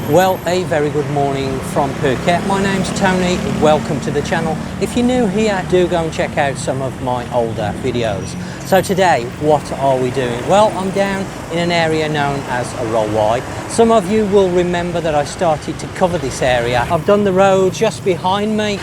Well, a very good morning from Phuket. My name's Tony, welcome to the channel. If you're new here, do go and check out some of my older videos. So today, what are we doing? Well, I'm down in an area known as Rawai. Some of you will remember that I started to cover this area. I've done the road just behind me.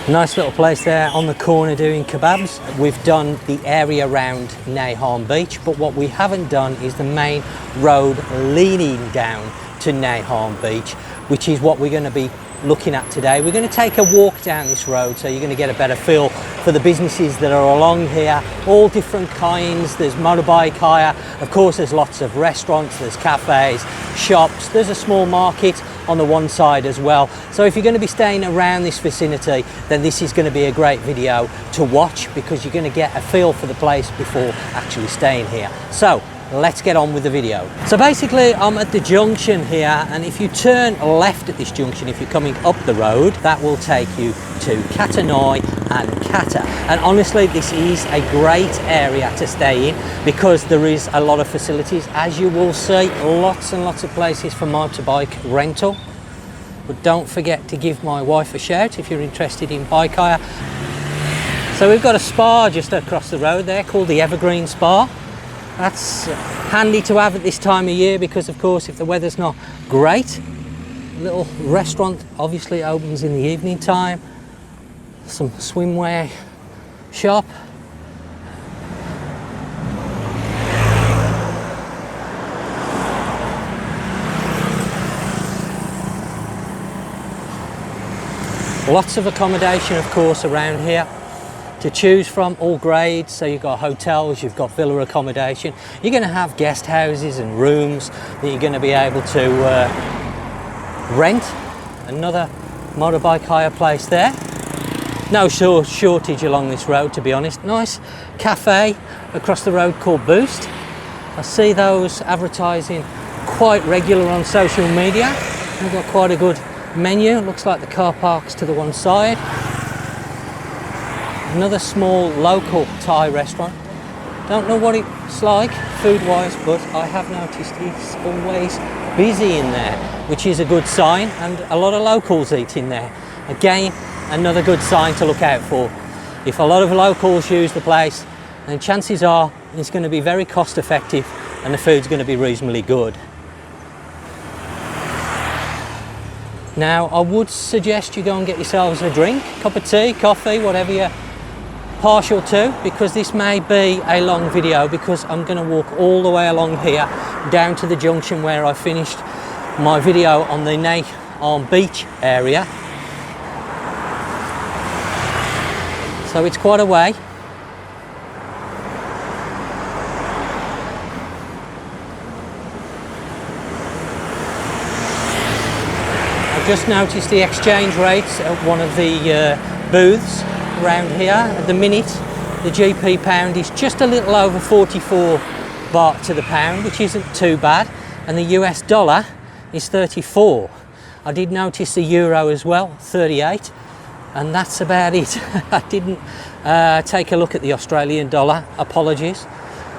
Nice little place there on the corner doing kebabs. We've done the area around Nai Harn Beach, but what we haven't done is the main road leading down to Nai Harn Beach, which is what we're going to be looking at today. We're going to take a walk down this road so you're going to get a better feel for the businesses that are along here, all different kinds. There's motorbike hire, of course there's lots of restaurants, there's cafes, shops, there's a small market on the one side as well. So if you're going to be staying around this vicinity, then this is going to be a great video to watch because you're going to get a feel for the place before actually staying here. So let's get on with the video. So basically I'm at the junction here, and if you turn left at this junction, if you're coming up the road, that will take you to Kata and Kata. And honestly, this is a great area to stay in because there is a lot of facilities. As you will see, lots and lots of places for motorbike rental. But don't forget to give my wife a shout if you're interested in bike hire. So we've got a spa just across the road there called the Evergreen Spa. That's handy to have at this time of year because, of course, if the weather's not great, a little restaurant obviously opens in the evening time. Some swimwear shop. Lots of accommodation, of course, around here to choose from, all grades. So you've got hotels, you've got villa accommodation, you're going to have guest houses and rooms that you're going to be able to rent. Another motorbike hire place there. No shortage along this road, to be honest. Nice cafe across the road called Boost. I see those advertising quite regular on social media. They've got quite a good menu. Looks like the car park's to the one side. Another small local Thai restaurant. Don't know what it's like food-wise, but I have noticed it's always busy in there, which is a good sign, and a lot of locals eat in there. Again, another good sign to look out for. If a lot of locals use the place, then chances are it's going to be very cost effective and the food's going to be reasonably good. Now, I would suggest you go and get yourselves a drink, cup of tea, coffee, whatever you're partial to, because this may be a long video because I'm going to walk all the way along here down to the junction where I finished my video on the Nai Harn Beach area. So it's quite a way. I've just noticed the exchange rates at one of the booths around here. At the minute, the GP pound is just a little over 44 baht to the pound, which isn't too bad, and the US dollar is 34. I did notice the euro as well, 38, and that's about it. I didn't take a look at the Australian dollar, apologies.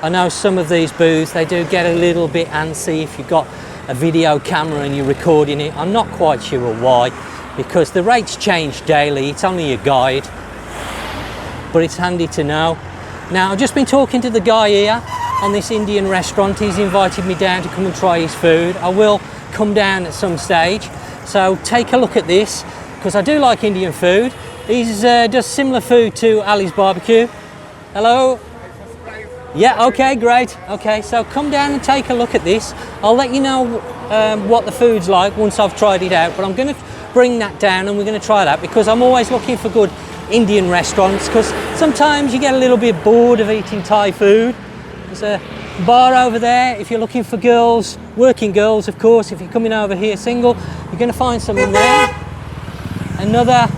I know some of these booths, they do get a little bit antsy if you've got a video camera and you're recording it. I'm not quite sure why, because the rates change daily. It's only a guide, but it's handy to know. Now, I've just been talking to the guy here on this Indian restaurant. He's invited me down to come and try his food. I will come down at some stage, so take a look at this because I do like Indian food. He does similar food to Ali's Barbecue. Hello? Yeah, okay, great. Okay, so come down and take a look at this. I'll let you know what the food's like once I've tried it out, but I'm going to bring that down and we're going to try that because I'm always looking for good Indian restaurants because sometimes you get a little bit bored of eating Thai food. There's a bar over there if you're looking for girls, working girls of course. If you're coming over here single, you're going to find some in there. Another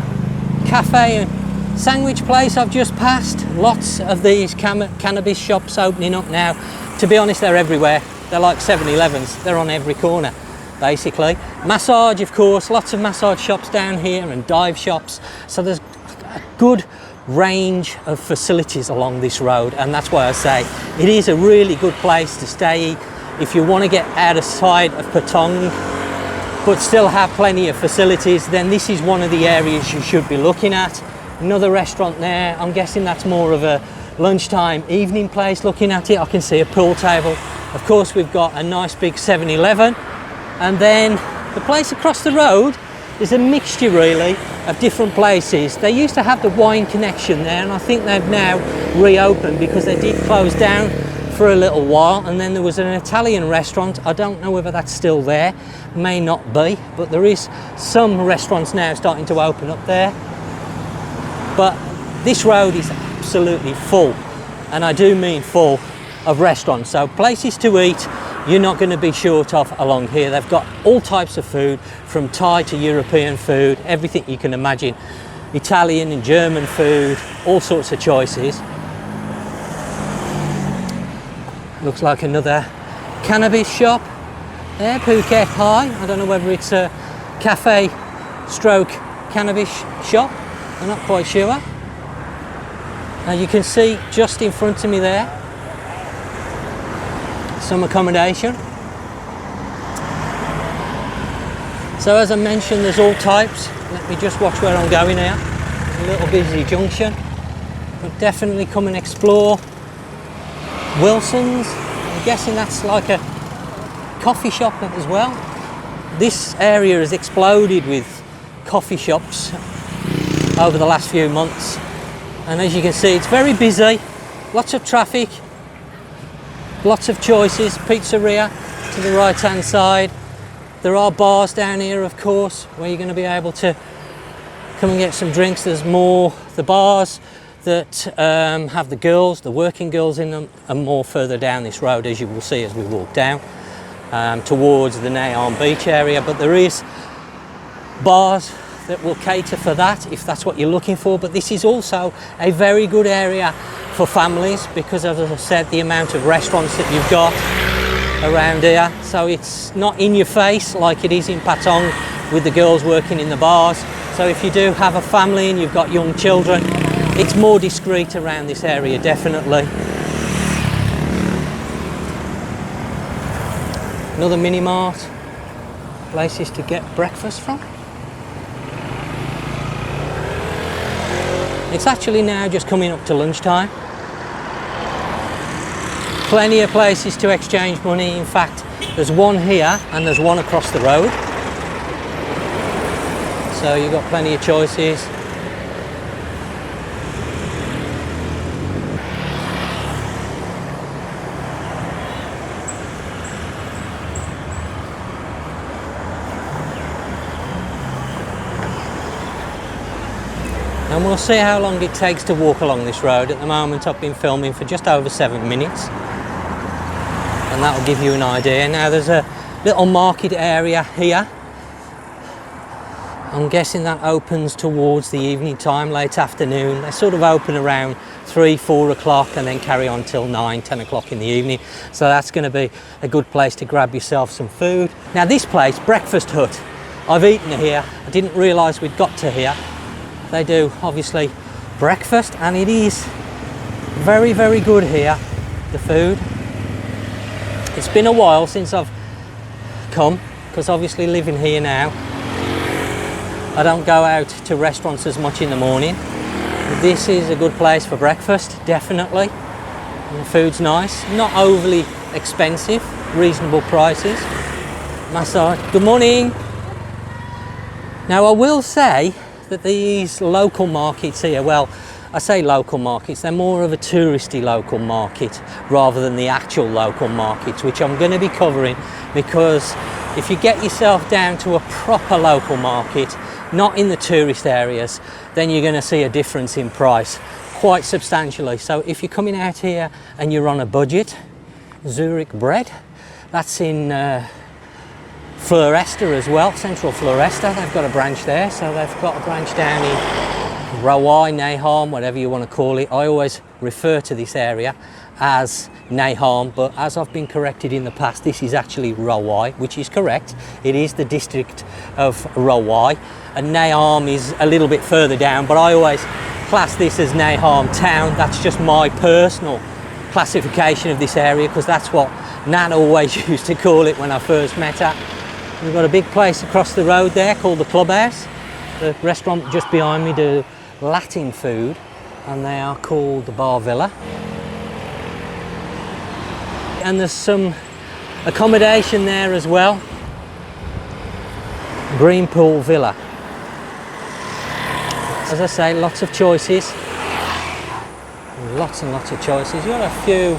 cafe and sandwich place I've just passed. Lots of these cannabis shops opening up now. To be honest, they're everywhere. They're like 7-Elevens. They're on every corner basically. Massage, of course, lots of massage shops down here and dive shops. So there's a good range of facilities along this road, and that's why I say it is a really good place to stay if you want to get out of sight of Patong. but still have plenty of facilities, then this is one of the areas you should be looking at. Another restaurant there, I'm guessing that's more of a lunchtime evening place. Looking at it, I can see a pool table. Of course, we've got a nice big 7-Eleven, and then the place across the road is a mixture really of different places. They used to have the Wine Connection there, and I think they've now reopened because they did close down for a little while. And then there was an Italian restaurant. I don't know whether that's still there, may not be, but there is some restaurants now starting to open up there. But this road is absolutely full, and I do mean full, of restaurants. So places to eat you're not going to be short of along here. They've got all types of food, from Thai to European food, everything you can imagine, Italian and German food, all sorts of choices. Looks like another cannabis shop there, Phuket High. I don't know whether it's a cafe stroke cannabis shop, I'm not quite sure. Now you can see just in front of me there some accommodation. So as I mentioned, there's all types. Let me just watch where I'm going here. It's a little busy junction, but definitely come and explore Wilson's. I'm guessing that's like a coffee shop as well. This area has exploded with coffee shops over the last few months, and as you can see, it's very busy, lots of traffic, lots of choices. Pizzeria to the right hand side. There are bars down here, of course, where you're going to be able to come and get some drinks. There's more, the bars that have the girls, the working girls in them, are more further down this road, as you will see as we walk down towards the Nai Harn Beach area. But there is bars that will cater for that if that's what you're looking for. But this is also a very good area for families because, as I said, the amount of restaurants that you've got around here. So it's not in your face like it is in Patong with the girls working in the bars. So if you do have a family and you've got young children, it's more discreet around this area, definitely. Another mini mart, places to get breakfast from. It's actually now just coming up to lunchtime. Plenty of places to exchange money. In fact, there's one here and there's one across the road. So you've got plenty of choices. And we'll see how long it takes to walk along this road. At the moment I've been filming for just over 7 minutes, and that will give you an idea. Now there's a little market area here. I'm guessing that opens towards the evening time, late afternoon. They sort of open around 3-4 o'clock and then carry on till 9-10 o'clock in the evening. So that's going to be a good place to grab yourself some food. Now this place, Breakfast Hut, I've eaten here. I didn't realise we'd got to here. They do obviously breakfast, and it is very, very good here, the food. It's been a while since I've come, because obviously living here now, I don't go out to restaurants as much in the morning. But this is a good place for breakfast, definitely. And the food's nice, not overly expensive, reasonable prices. Massage. Good morning. Now I will say that these local markets here, well, I say local markets, they're more of a touristy local market rather than the actual local markets, which I'm going to be covering, because if you get yourself down to a proper local market, not in the tourist areas, then you're going to see a difference in price quite substantially. So if you're coming out here and you're on a budget, Zurich bread, that's in Floresta as well, Central Floresta. They've got a branch there, so they've got a branch down in Rawai, Nai Harn, whatever you want to call it. I always refer to this area as Nai Harn, but as I've been corrected in the past, this is actually Rawai, which is correct. It is the district of Rawai, and Nai Harn is a little bit further down, but I always class this as Nai Harn town. That's just my personal classification of this area, because that's what Nan always used to call it when I first met her. We've got a big place across the road there called the Clubhouse. The restaurant just behind me do Latin food, and they are called the Bar Villa. And there's some accommodation there as well. Green Pool Villa. As I say, lots of choices. Lots and lots of choices. You've got a few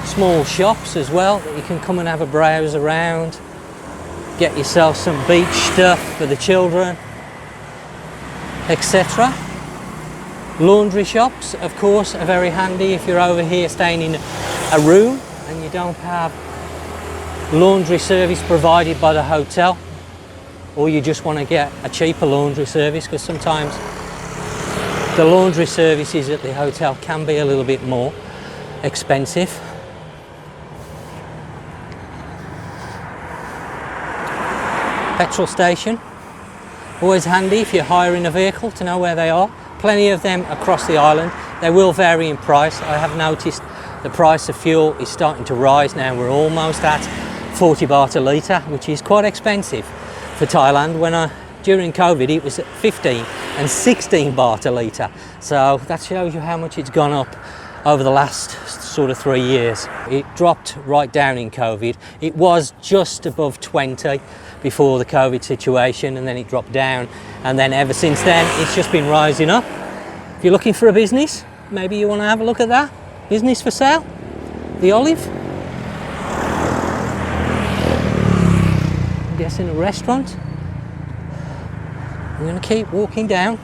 small shops as well that you can come and have a browse around. Get yourself some beach stuff for the children, etc. Laundry shops, of course, are very handy if you're over here staying in a room and you don't have laundry service provided by the hotel, or you just want to get a cheaper laundry service, because sometimes the laundry services at the hotel can be a little bit more expensive. Petrol station, always handy if you're hiring a vehicle to know where they are. Plenty of them across the island. They will vary in price. I have noticed the price of fuel is starting to rise now. We're almost at 40 baht a litre, which is quite expensive for Thailand. During COVID it was at 15 and 16 baht a litre. So that shows you how much it's gone up over the last sort of 3 years. It dropped right down in COVID. It was just above 20 before the COVID situation, and then it dropped down, and then ever since then it's just been rising up. If you're looking for a business, maybe you want to have a look at that. Business for sale, the Olive. I'm guessing a restaurant. I'm going to keep walking down.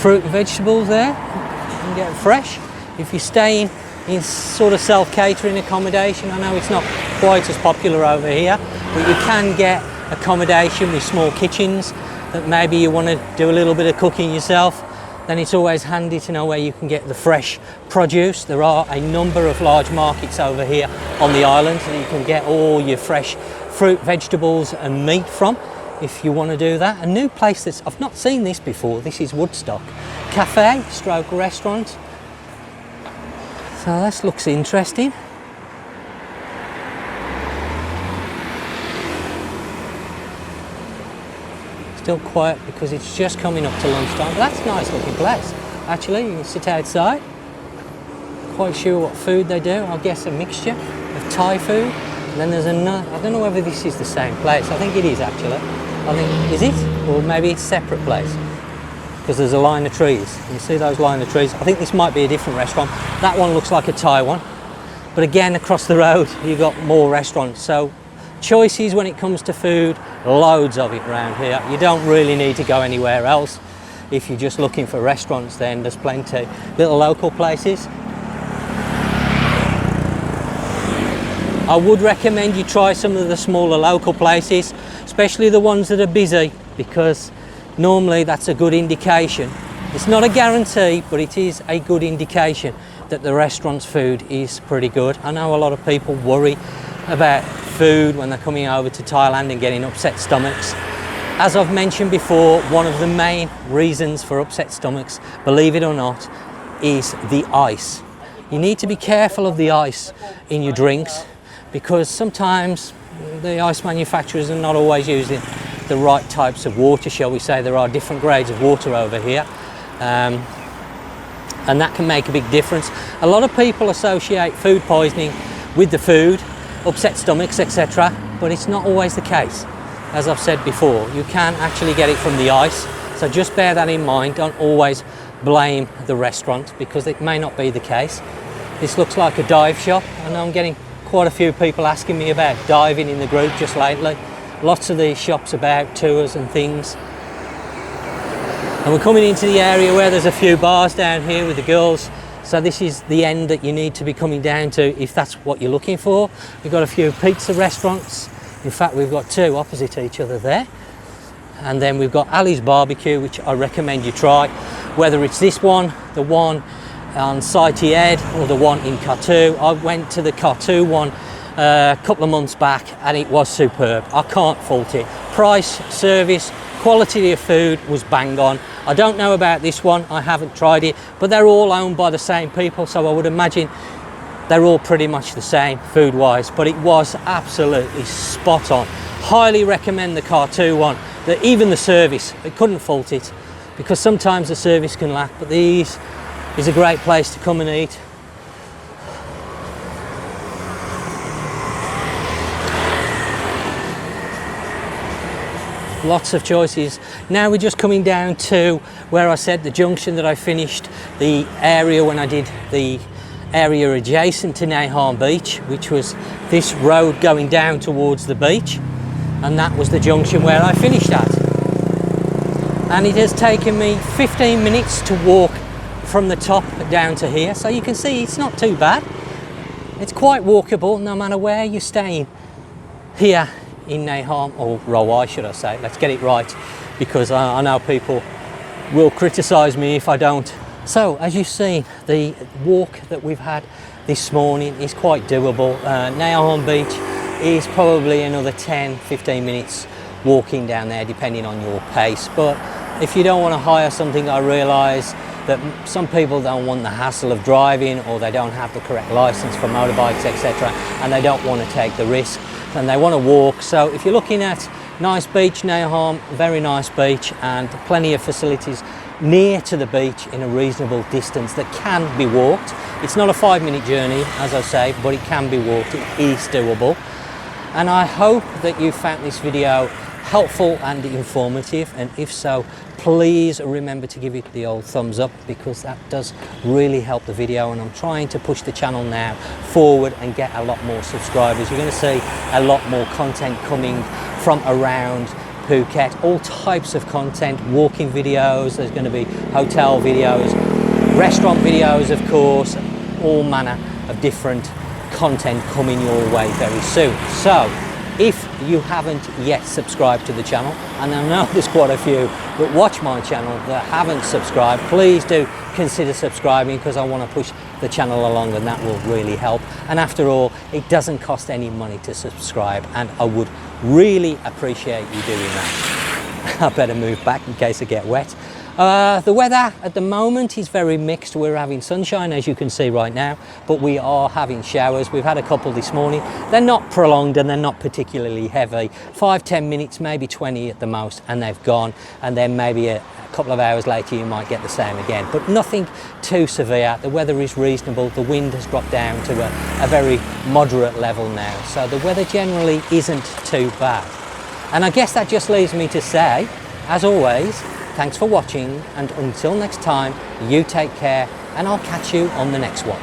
Fruit and vegetables there, you can get fresh. If you're staying in sort of self-catering accommodation, I know it's not quite as popular over here, but you can get accommodation with small kitchens that maybe you want to do a little bit of cooking yourself. Then it's always handy to know where you can get the fresh produce. There are a number of large markets over here on the island that you can get all your fresh fruit, vegetables and meat from. If you want to do that. A new place that's, I've not seen this before, this is Woodstock Cafe stroke restaurant. So this looks interesting. Still quiet because it's just coming up to lunchtime, but that's a nice looking place. Actually, you can sit outside. Quite sure what food they do. I guess a mixture of Thai food. And then there's another, I don't know whether this is the same place. I think it is actually. I think, is it? Or maybe it's a separate place. Because there's a line of trees. You see those line of trees? I think this might be a different restaurant. That one looks like a Thai one. But again, across the road, you've got more restaurants. So choices when it comes to food, loads of it around here. You don't really need to go anywhere else. If you're just looking for restaurants, then there's plenty. Little local places. I would recommend you try some of the smaller local places, especially the ones that are busy, because normally that's a good indication. It's not a guarantee, but it is a good indication that the restaurant's food is pretty good. I know a lot of people worry about food when they're coming over to Thailand and getting upset stomachs. As I've mentioned before, one of the main reasons for upset stomachs, believe it or not, is the ice. You need to be careful of the ice in your drinks, because sometimes the ice manufacturers are not always using the right types of water, shall we say. There are different grades of water over here, and that can make a big difference. A lot of people associate food poisoning with the food, upset stomachs, etc., but it's not always the case. As I've said before, you can actually get it from the ice, so just bear that in mind. Don't always blame the restaurant, because it may not be the case. This looks like a dive shop. I know I'm getting quite a few people asking me about diving in the group just lately. Lots of these shops about tours and things. And we're coming into the area where there's a few bars down here with the girls. So this is the end that you need to be coming down to if that's what you're looking for. We've got a few pizza restaurants. In fact, we've got two opposite each other there. And then we've got Ali's Barbecue, which I recommend you try. Whether it's this one, the one on Saiti Ed, or the one in Kata. I went to the Kata one a couple of months back and it was superb. I can't fault it. Price, service, quality of food was bang on. I don't know about this one, I haven't tried it, but they're all owned by the same people, so I would imagine they're all pretty much the same food wise, but it was absolutely spot on. Highly recommend the Kata one. Even the service, I couldn't fault it, because sometimes the service can lack, but these is a great place to come and eat. Lots of choices. Now we're just coming down to where I said the junction that I finished the area when I did the area adjacent to Nai Harn Beach, which was this road going down towards the beach, and that was the junction where I finished at. And it has taken me 15 minutes to walk from the top down to here, so you can see it's not too bad. It's quite walkable no matter where you're staying here in Nai Harn, or Rawai should I say. Let's get it right, because I know people will criticise me if I don't. So as you've seen, the walk that we've had this morning is quite doable. Nai Harn Beach is probably another 10-15 minutes walking down there depending on your pace, but if you don't want to hire something, I realise that some people don't want the hassle of driving, or they don't have the correct licence for motorbikes, etc., and they don't want to take the risk and they want to walk. So if you're looking at nice beach, Nai Harn, very nice beach, and plenty of facilities near to the beach in a reasonable distance that can be walked. It's not a 5-minute journey, as I say, but it can be walked. It is doable. And I hope that you found this video helpful and informative, and if so, please remember to give it the old thumbs up, because that does really help the video, and I'm trying to push the channel now forward and get a lot more subscribers. You're going to see a lot more content coming from around Phuket, all types of content, walking videos, there's going to be hotel videos, restaurant videos, of course, all manner of different content coming your way very soon. So if you haven't yet subscribed to the channel, and I know there's quite a few that watch my channel that haven't subscribed, please do consider subscribing, because I want to push the channel along, and that will really help. And after all, it doesn't cost any money to subscribe, and I would really appreciate you doing that. I better move back in case I get wet. The weather at the moment is very mixed. We're having sunshine, as you can see right now, but we are having showers. We've had a couple this morning. They're not prolonged and they're not particularly heavy. 5-10 minutes, maybe 20 at the most, and they've gone. And then maybe a couple of hours later you might get the same again, but nothing too severe. The weather is reasonable. The wind has dropped down to a very moderate level now, so the weather generally isn't too bad. And I guess that just leaves me to say, as always, thanks for watching, and until next time, you take care, and I'll catch you on the next one.